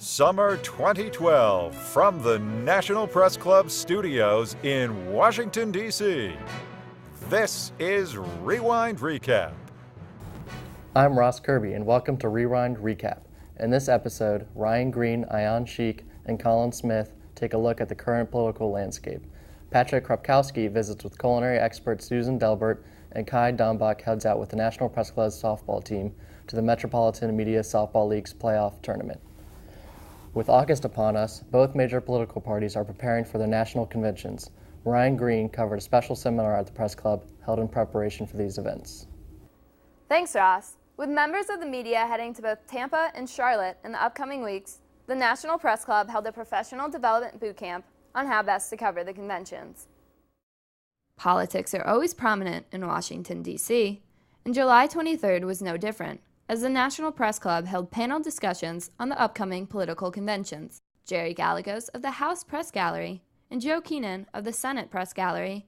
Summer 2012 from the National Press Club studios in Washington, D.C. This is Rewind Recap. I'm Ross Kirby, and welcome to Rewind Recap. In this episode, Ryan Greene, Ayan Sheikh, and Colin Smith take a look at the current political landscape. Pat Kropkowski visits with culinary expert Susan Delbert, and Damabach heads out with the National Press Club's softball team to the Metropolitan Media Softball League's playoff tournament. With August upon us, both major political parties are preparing for their national conventions. Ryan Greene covered a special seminar at the Press Club held in preparation for these events. Thanks, Ross. With members of the media heading to both Tampa and Charlotte in the upcoming weeks, the National Press Club held a professional development boot camp on how best to cover the conventions. Politics are always prominent in Washington, D.C., and July 23rd was no different, as the National Press Club held panel discussions on the upcoming political conventions. Jerry Gallegos of the House Press Gallery and Joe Keenan of the Senate Press Gallery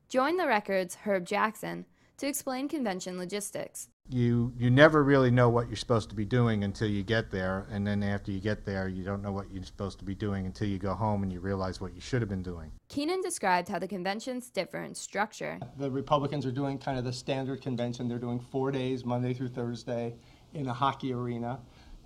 joined the Record's Herb Jackson to explain convention logistics. You never really know what you're supposed to be doing until you get there, and then after you get there, you don't know what you're supposed to be doing until you go home and you realize what you should have been doing. Keenan described how the conventions differ in structure. The Republicans are doing kind of the standard convention. They're doing 4 days, Monday through Thursday, in a hockey arena,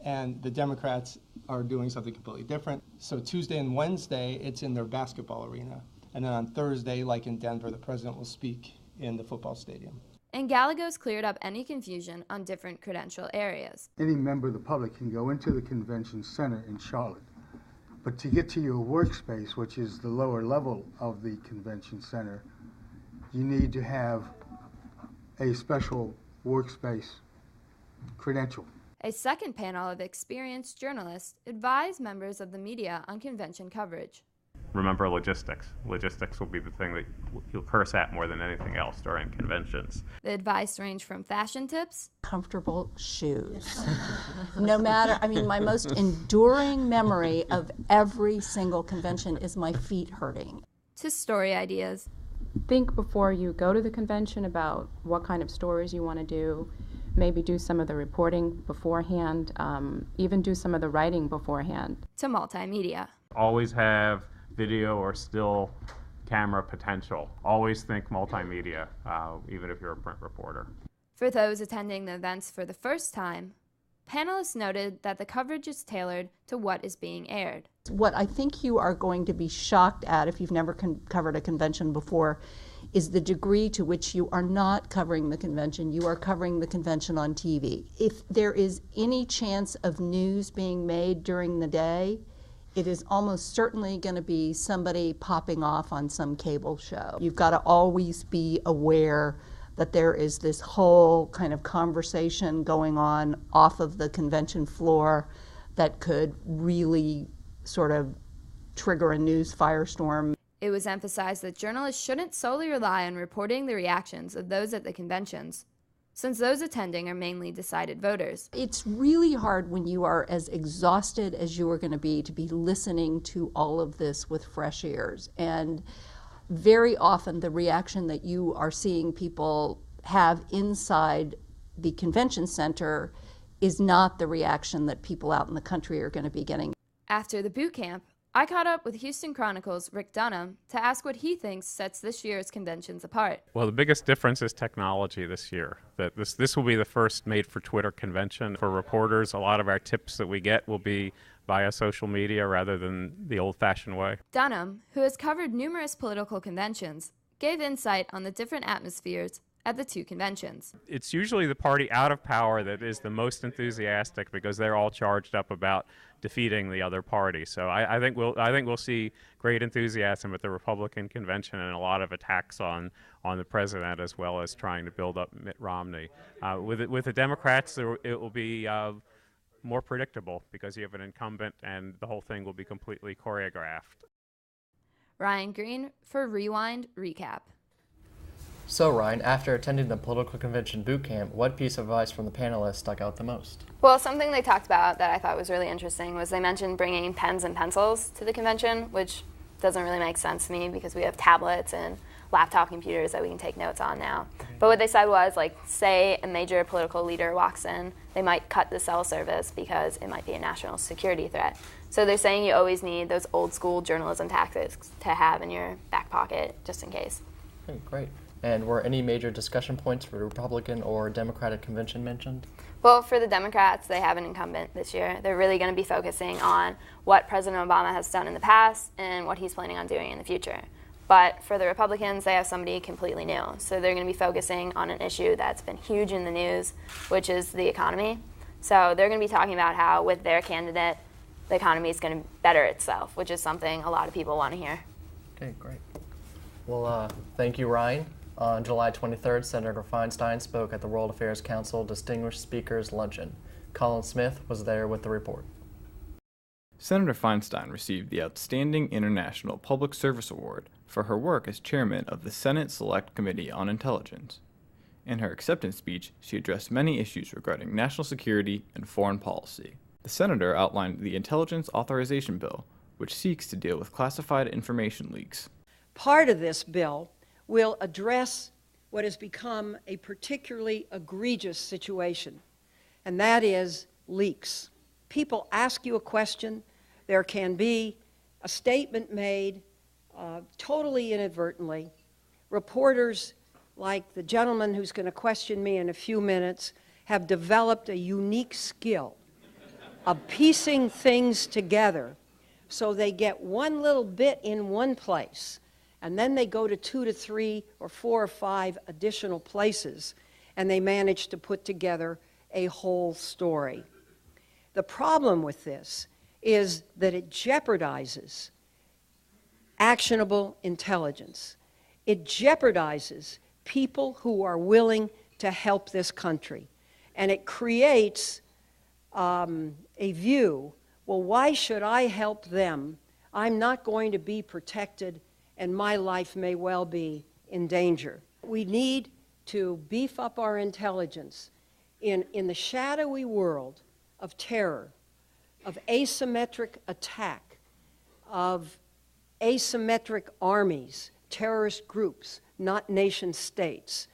and the Democrats are doing something completely different. So Tuesday and Wednesday, it's in their basketball arena, and then on Thursday, like in Denver, the president will speak in the football stadium. And Gallegos cleared up any confusion on different credential areas. Any member of the public can go into the convention center in Charlotte, but to get to your workspace, which is the lower level of the convention center, you need to have a special workspace credential. A second panel of experienced journalists advised members of the media on convention coverage. Remember logistics. Logistics will be the thing that you'll curse at more than anything else during conventions. The advice ranged from fashion tips, comfortable shoes. No matter, my most enduring memory of every single convention is my feet hurting. To story ideas. Think before you go to the convention about what kind of stories you want to do. Maybe do some of the reporting beforehand, even do some of the writing beforehand. To multimedia. Always have video or still camera potential. Always think multimedia, even if you're a print reporter. For those attending the events for the first time, panelists noted that the coverage is tailored to what is being aired. What I think you are going to be shocked at if you've never covered a convention before is the degree to which you are not covering the convention. You are covering the convention on TV. If there is any chance of news being made during the day, it is almost certainly going to be somebody popping off on some cable show. You've got to always be aware that there is this whole kind of conversation going on off of the convention floor that could really sort of trigger a news firestorm. It was emphasized that journalists shouldn't solely rely on reporting the reactions of those at the conventions, since those attending are mainly decided voters. It's really hard when you are as exhausted as you are going to be listening to all of this with fresh ears. And very often the reaction that you are seeing people have inside the convention center is not the reaction that people out in the country are going to be getting. After the boot camp, I caught up with Houston Chronicle's Rick Dunham to ask what he thinks sets this year's conventions apart. Well, the biggest difference is technology this year. That this will be the first made-for-Twitter convention. For reporters, a lot of our tips that we get will be via social media rather than the old-fashioned way. Dunham, who has covered numerous political conventions, gave insight on the different atmospheres at the two conventions. It's usually the party out of power that is the most enthusiastic because they're all charged up about defeating the other party. So I think we'll see great enthusiasm at the Republican convention and a lot of attacks on the president, as well as trying to build up Mitt Romney. With the Democrats, it will be more predictable because you have an incumbent and the whole thing will be completely choreographed. Ryan Greene for Rewind Recap. So Ryan, after attending the political convention boot camp, what piece of advice from the panelists stuck out the most? Well, something they talked about that I thought was really interesting was they mentioned bringing pens and pencils to the convention, which doesn't really make sense to me because we have tablets and laptop computers that we can take notes on now. But what they said was, like, say a major political leader walks in, they might cut the cell service because it might be a national security threat. So they're saying you always need those old school journalism tactics to have in your back pocket just in case. Okay, great. And were any major discussion points for the Republican or Democratic convention mentioned? Well, for the Democrats, they have an incumbent this year. They're really going to be focusing on what President Obama has done in the past and what he's planning on doing in the future. But for the Republicans, they have somebody completely new. So they're going to be focusing on an issue that's been huge in the news, which is the economy. So they're going to be talking about how, with their candidate, the economy is going to better itself, which is something a lot of people want to hear. Okay, great. Well, thank you, Ryan. On July 23rd, Senator Feinstein spoke at the World Affairs Council Distinguished Speakers Luncheon. Colin Smith was there with the report. Senator Feinstein received the Outstanding International Public Service Award for her work as chairman of the Senate Select Committee on Intelligence. In her acceptance speech, she addressed many issues regarding national security and foreign policy. The senator outlined the Intelligence Authorization Bill, which seeks to deal with classified information leaks. Part of this bill will address what has become a particularly egregious situation, and that is leaks. People ask you a question, there can be a statement made totally inadvertently. Reporters, like the gentleman who's going to question me in a few minutes, have developed a unique skill of piecing things together so they get one little bit in one place, and then they go to 2 to 3 or 4 or 5 additional places, and they manage to put together a whole story. The problem with this is that it jeopardizes actionable intelligence. It jeopardizes people who are willing to help this country. And it creates a view, well, why should I help them? I'm not going to be protected, and my life may well be in danger. We need to beef up our intelligence in the shadowy world of terror, of asymmetric attack, of asymmetric armies, terrorist groups, not nation states.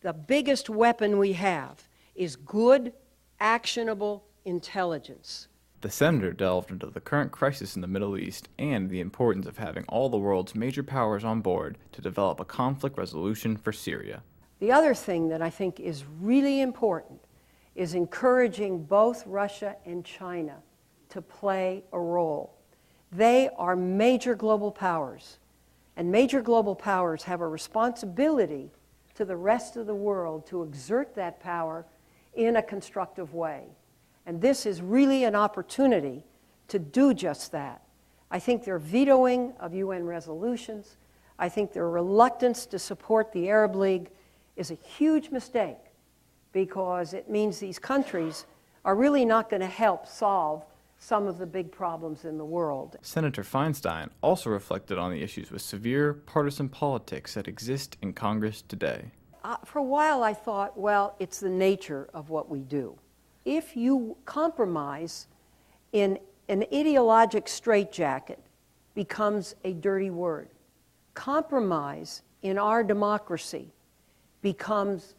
The biggest weapon we have is good, actionable intelligence. The senator delved into the current crisis in the Middle East and the importance of having all the world's major powers on board to develop a conflict resolution for Syria. The other thing that I think is really important is encouraging both Russia and China to play a role. They are major global powers, and major global powers have a responsibility to the rest of the world to exert that power in a constructive way. And this is really an opportunity to do just that. I think their vetoing of UN resolutions, I think their reluctance to support the Arab League is a huge mistake, because it means these countries are really not going to help solve some of the big problems in the world. Senator Feinstein also reflected on the issues with severe partisan politics that exist in Congress today. For a while I thought, well, it's the nature of what we do. If you compromise in an ideologic straitjacket, becomes a dirty word. Compromise in our democracy becomes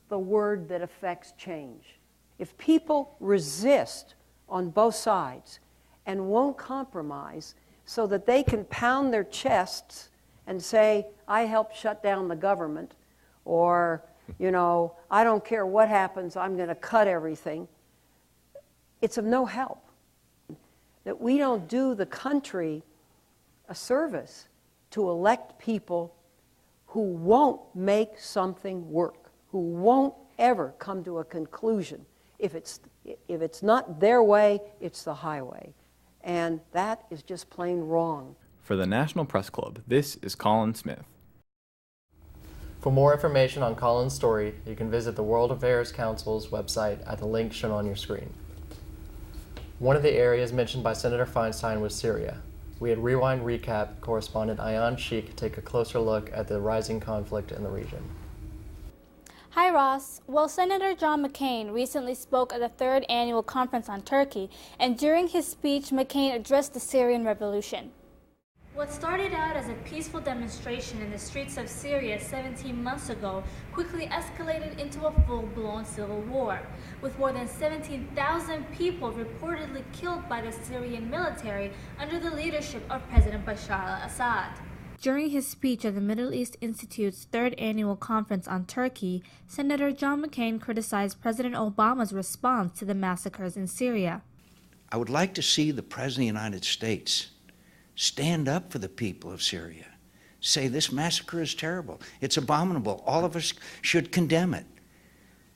the word that affects change. If people resist on both sides and won't compromise so that they can pound their chests and say, I helped shut down the government, or, you know, I don't care what happens, I'm going to cut everything, it's of no help. That we don't do the country a service to elect people who won't make something work, who won't ever come to a conclusion. If it's not their way, it's the highway. And that is just plain wrong. For the National Press Club, this is Colin Smith. For more information on Colin's story, you can visit the World Affairs Council's website at the link shown on your screen. One of the areas mentioned by Senator Feinstein was Syria. We had Rewind Recap correspondent Ayan Sheikh take a closer look at the rising conflict in the region. Hi Ross. Well, Senator John McCain recently spoke at the 3rd Annual Conference on Turkey, and during his speech, McCain addressed the Syrian revolution. What started out as a peaceful demonstration in the streets of Syria 17 months ago quickly escalated into a full-blown civil war, with more than 17,000 people reportedly killed by the Syrian military under the leadership of President Bashar al-Assad. During his speech at the Middle East Institute's third annual conference on Turkey, Senator John McCain criticized President Obama's response to the massacres in Syria. I would like to see the President of the United States stand up for the people of Syria. Say this massacre is terrible. It's abominable. All of us should condemn it.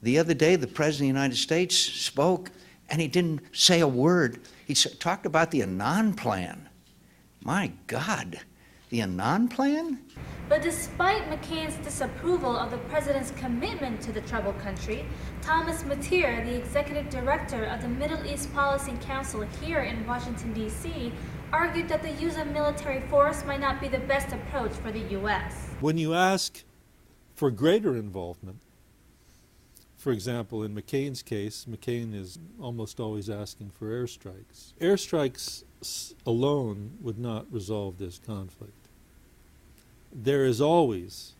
The other day, the President of the United States spoke, and he didn't say a word. He talked about the Annan Plan. My God, the Annan Plan? But despite McCain's disapproval of the president's commitment to the troubled country, Thomas Matier, the executive director of the Middle East Policy Council here in Washington, D.C., argued that the use of military force might not be the best approach for the U.S. When you ask for greater involvement, for example, in McCain's case, McCain is almost always asking for airstrikes. Airstrikes alone would not resolve this conflict. There is always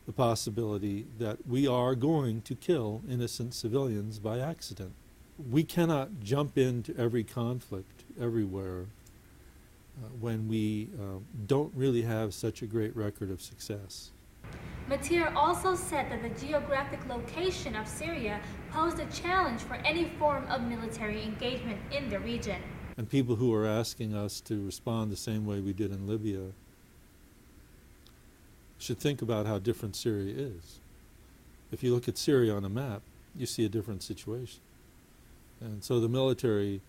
the possibility that we are going to kill innocent civilians by accident. We cannot jump into every conflict everywhere when we don't really have such a great record of success. Matier also said that the geographic location of Syria posed a challenge for any form of military engagement in the region. And people who are asking us to respond the same way we did in Libya should think about how different Syria is. If you look at Syria on a map, you see a different situation. And so the military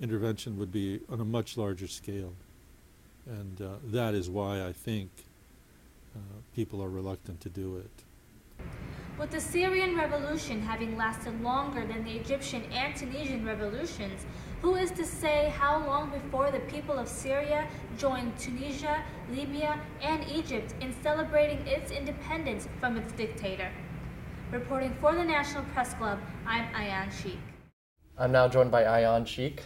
intervention would be on a much larger scale. And that is why I think people are reluctant to do it. With the Syrian revolution having lasted longer than the Egyptian and Tunisian revolutions, who is to say how long before the people of Syria joined Tunisia, Libya, and Egypt in celebrating its independence from its dictator? Reporting for the National Press Club, I'm Ayan Sheikh. I'm now joined by Ayan Sheikh.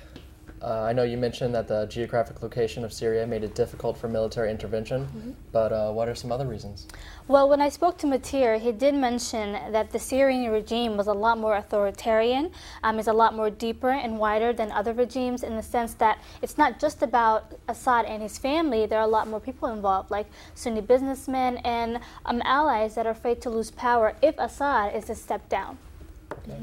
I know you mentioned that the geographic location of Syria made it difficult for military intervention, but what are some other reasons? Well, when I spoke to Matier, he did mention that the Syrian regime was a lot more authoritarian, is a lot more deeper and wider than other regimes in the sense that it's not just about Assad and his family. There are a lot more people involved, like Sunni businessmen and allies that are afraid to lose power if Assad is to step down. Okay.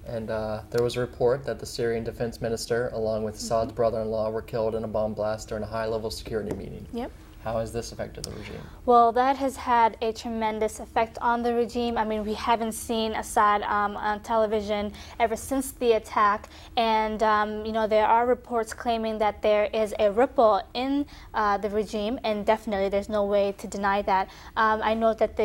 And there was a report that the Syrian defense minister, along with Assad's brother-in-law, were killed in a bomb blast during a high-level security meeting. Yep. How has this affected the regime? Well, that has had a tremendous effect on the regime. I mean, we haven't seen Assad on television ever since the attack. And, you know, there are reports claiming that there is a ripple in the regime, and definitely there's no way to deny that. I know that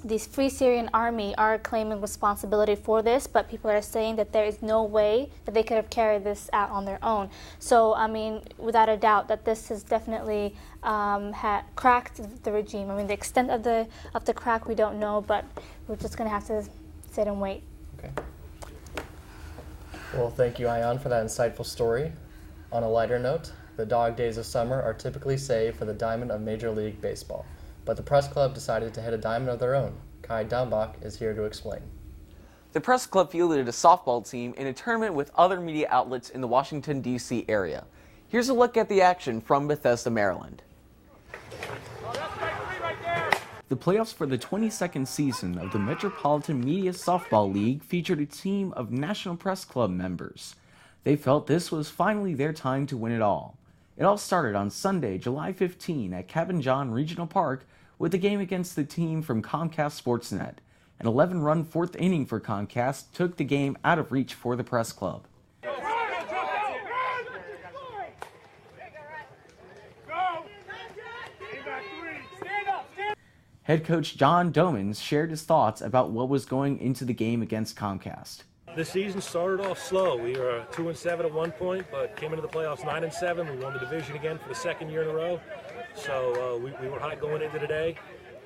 these Free Syrian Army are claiming responsibility for this, but people are saying that there is no way that they could have carried this out on their own. So, I mean, without a doubt that this has definitely cracked the regime. I mean, the extent of the crack we don't know, but we're just going to have to sit and wait. Okay. Well, thank you, Ayan, for that insightful story. On a lighter note, the dog days of summer are typically saved for the diamond of Major League Baseball. But the Press Club decided to hit a diamond of their own. Kai Damabach is here to explain. The Press Club fielded a softball team in a tournament with other media outlets in the Washington, D.C. area. Here's a look at the action from Bethesda, Maryland. The playoffs for the 22nd season of the Metropolitan Media Softball League featured a team of National Press Club members. They felt this was finally their time to win it all. It all started on Sunday, July 15 at Cabin John Regional Park with a game against the team from Comcast Sportsnet. An 11-run fourth inning for Comcast took the game out of reach for the Press Club. Head coach John Domans shared his thoughts about what was going into the game against Comcast. The season started off slow. We were 2-7 at one point, but came into the playoffs 9-7. We won the division again for the second year in a row. So we were hot going into today.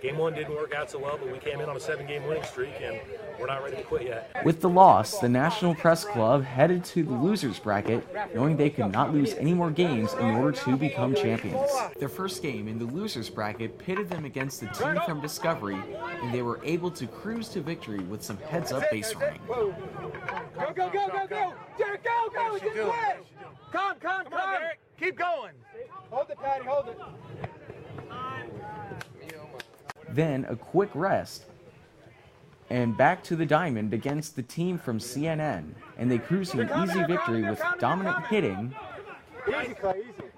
Game 1 didn't work out so well, but we came in on a 7-game winning streak, and we're not ready to quit yet. With the loss, the National Press Club headed to the losers bracket, knowing they could not lose any more games in order to become champions. Their first game in the losers bracket pitted them against the team from Discovery, and they were able to cruise to victory with some heads-up base running. Go, go, go, go, go! Derek, go, go! It's in the way! Come on, Derek. Keep going. Hold it, Patty, hold it. Then a quick rest, and back to the diamond against the team from CNN, and they cruise to an easy victory with dominant hitting. Easy, Clay, easy.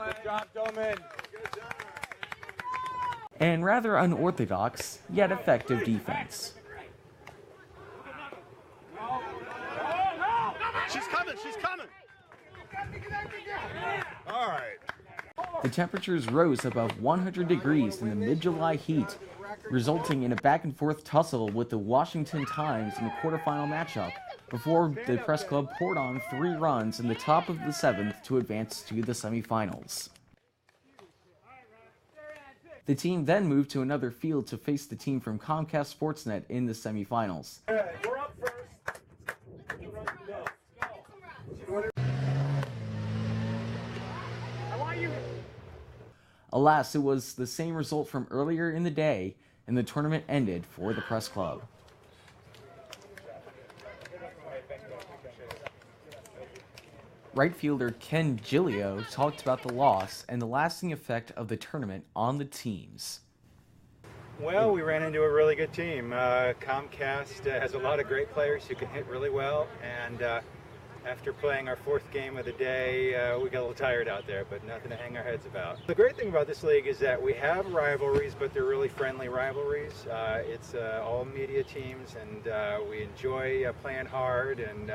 Good job, Doman. And rather unorthodox, yet effective defense. She's coming, she's coming. All right. The temperatures rose above 100 degrees in the mid-July heat, resulting in a back-and-forth tussle with the Washington Times in the quarterfinal matchup, before the Press Club poured on 3 runs in the top of the 7th to advance to the semifinals. The team then moved to another field to face the team from Comcast Sportsnet in the semifinals. We're up first. Alas, it was the same result from earlier in the day, and the tournament ended for the Press Club. Right fielder Ken Giglio talked about the loss and the lasting effect of the tournament on the teams. Well, we ran into a really good team. Comcast has a lot of great players who can hit really well, and after playing our 4th game of the day, we got a little tired out there, but nothing to hang our heads about. The great thing about this league is that we have rivalries, but they're really friendly rivalries. It's all media teams, and we enjoy playing hard and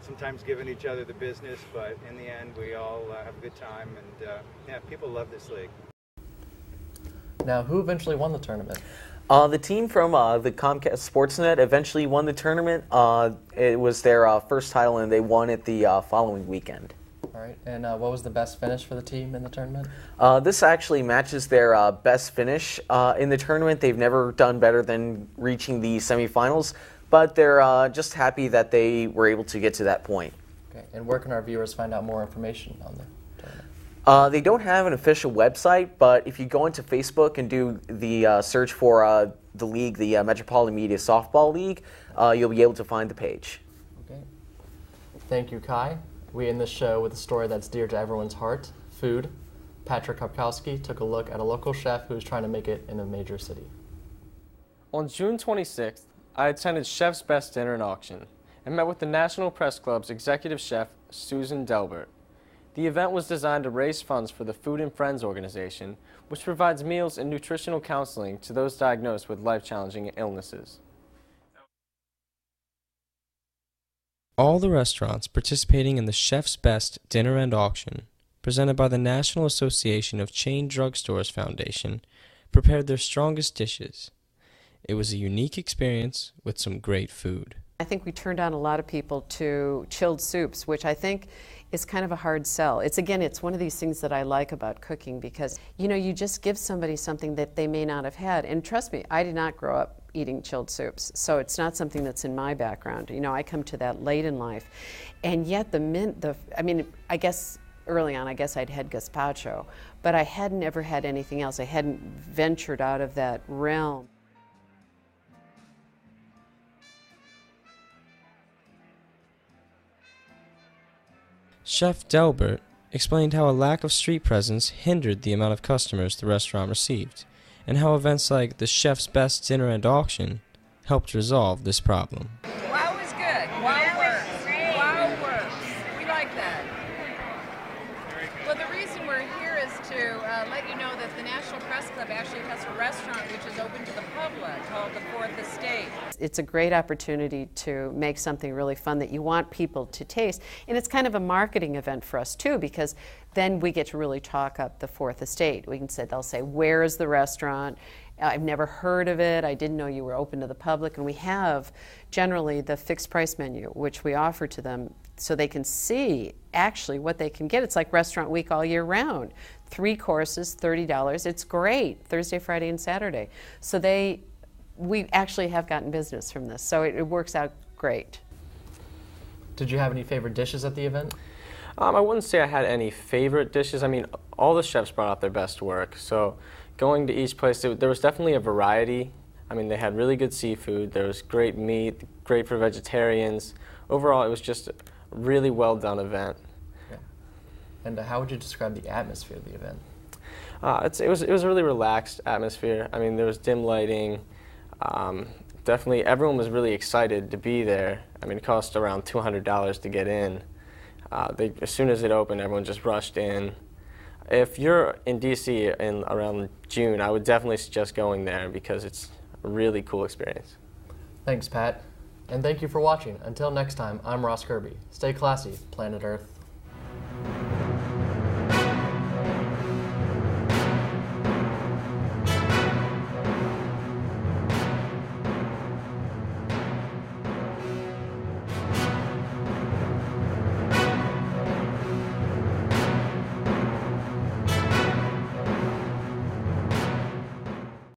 sometimes giving each other the business, but in the end, we all have a good time, and yeah, people love this league. Now, who eventually won the tournament? The team from the Comcast Sportsnet eventually won the tournament. It was their first title, and they won it the following weekend. All right, and what was the best finish for the team in the tournament? This actually matches their best finish in the tournament. They've never done better than reaching the semifinals, but they're just happy that they were able to get to that point. Okay, and where can our viewers find out more information on the tournament? They don't have an official website, but if you go into Facebook and do the search for the league, the Metropolitan Media Softball League, you'll be able to find the page. Okay. Thank you, Kai. We end this show with a story that's dear to everyone's heart, food. Patrick Kropkowski took a look at a local chef who's trying to make it in a major city. On June 26th, I attended Chef's Best Dinner and Auction and met with the National Press Club's executive chef, Susan Delbert. The event was designed to raise funds for the Food and Friends organization, which provides meals and nutritional counseling to those diagnosed with life-challenging illnesses. All the restaurants participating in the Chef's Best Dinner and Auction, presented by the National Association of Chain Drugstores Foundation, prepared their strongest dishes. It was a unique experience with some great food. I think we turned on a lot of people to chilled soups, which I think is kind of a hard sell. It's one of these things that I like about cooking because, you just give somebody something that they may not have had. And trust me, I did not grow up eating chilled soups, so it's not something that's in my background. I come to that late in life. And yet I guess early on, I'd had gazpacho, but I hadn't ever had anything else. I hadn't ventured out of that realm. Chef Delbert explained how a lack of street presence hindered the amount of customers the restaurant received, and how events like the Chef's Best Dinner and Auction helped resolve this problem. Wow is good. Wow works. Wow works. We like that. Well, the reason we're here is to let you know that the National Press Club actually has a restaurant which is open to the public called the Fourth Estate. It's a great opportunity to make something really fun that you want people to taste. And it's kind of a marketing event for us too, because then we get to really talk up the Fourth Estate. They'll say, where is the restaurant? I've never heard of it. I didn't know you were open to the public. And we have generally the fixed price menu, which we offer to them so they can see actually what they can get. It's like Restaurant Week all year round. 3 courses, $30. It's great, Thursday, Friday, and Saturday. So we actually have gotten business from this, so it works out great. Did you have any favorite dishes at the event? I wouldn't say I had any favorite dishes. I mean, all the chefs brought out their best work. So going to each place, there was definitely a variety. I mean, they had really good seafood. There was great meat, great for vegetarians. Overall, it was just a really well done event. Yeah. And how would you describe the atmosphere of the event? It was a really relaxed atmosphere. I mean, there was dim lighting. Definitely, everyone was really excited to be there. I mean, it cost around $200 to get in. As soon as it opened, everyone just rushed in. If you're in DC around June, I would definitely suggest going there because it's a really cool experience. Thanks, Pat. And thank you for watching. Until next time, I'm Ross Kirby. Stay classy, planet Earth.